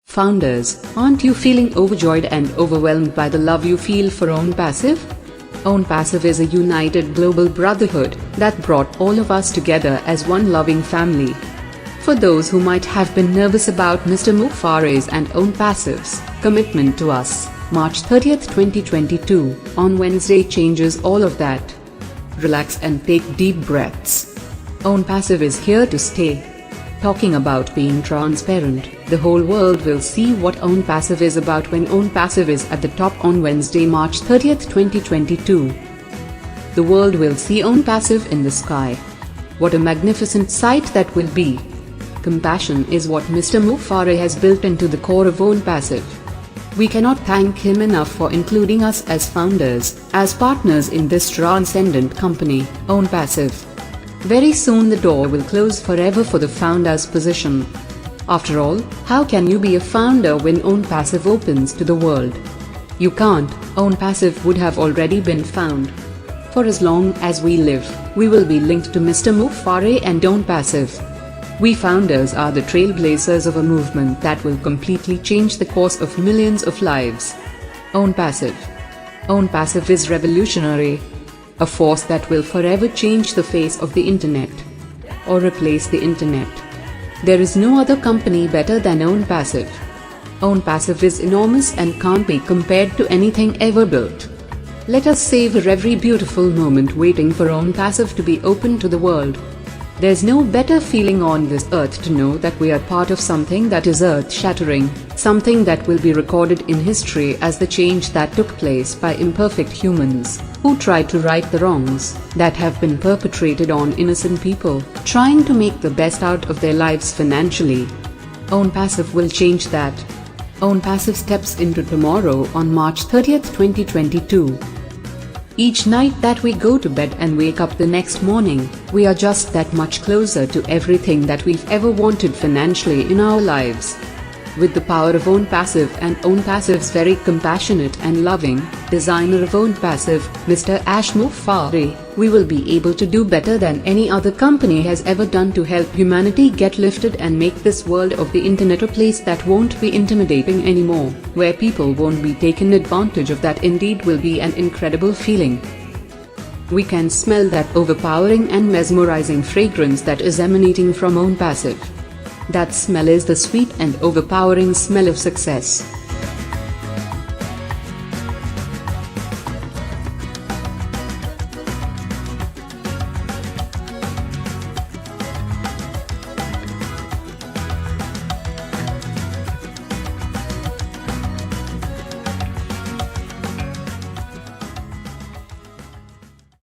Founders, aren't you feeling overjoyed and overwhelmed by the love you feel for Own Passive? Own Passive is a united global brotherhood that brought all of us together as one loving family. For those who might have been nervous about Mr. Mufare's and Own Passive's commitment to us, March 30th, 2022, on Wednesday changes all of that. Relax and take deep breaths. Own Passive is here to stay. Talking about being transparent, the whole world will see what Own Passive is about when Own Passive is at the top on Wednesday, March 30th, 2022. The world will see Own Passive in the sky. What a magnificent sight that will be. Compassion is what Mr. Mufare has built into the core of Own Passive. We cannot thank him enough for including us as founders, as partners in this transcendent company, Own Passive. Very soon the door will close forever for the founder's position. After all, how can you be a founder when Own Passive opens to the world? You can't. Own Passive would have already been found. For as long as we live, we will be linked to Mr. Mufare and Own Passive. We founders are the trailblazers of a movement that will completely change the course of millions of lives. Own Passive. Own Passive is revolutionary. A force that will forever change the face of the internet. Or replace the internet. There is no other company better than Own Passive. Own Passive is enormous and can't be compared to anything ever built. Let us savor every beautiful moment waiting for Own Passive to be open to the world. There's no better feeling on this earth to know that we are part of something that is earth-shattering, something that will be recorded in history as the change that took place by imperfect humans, who tried to right the wrongs that have been perpetrated on innocent people, trying to make the best out of their lives financially. Own Passive will change that. Own Passive steps into tomorrow on March 30th, 2022. Each night that we go to bed and wake up the next morning, we are just that much closer to everything that we've ever wanted financially in our lives. With the power of Own Passive and Own Passive's very compassionate and loving designer of Own Passive, Mr. Ash Mufare, we will be able to do better than any other company has ever done to help humanity get lifted and make this world of the internet a place that won't be intimidating anymore, where people won't be taken advantage of. That indeed will be an incredible feeling. We can smell that overpowering and mesmerizing fragrance that is emanating from Own Passive. That smell is the sweet and overpowering smell of success.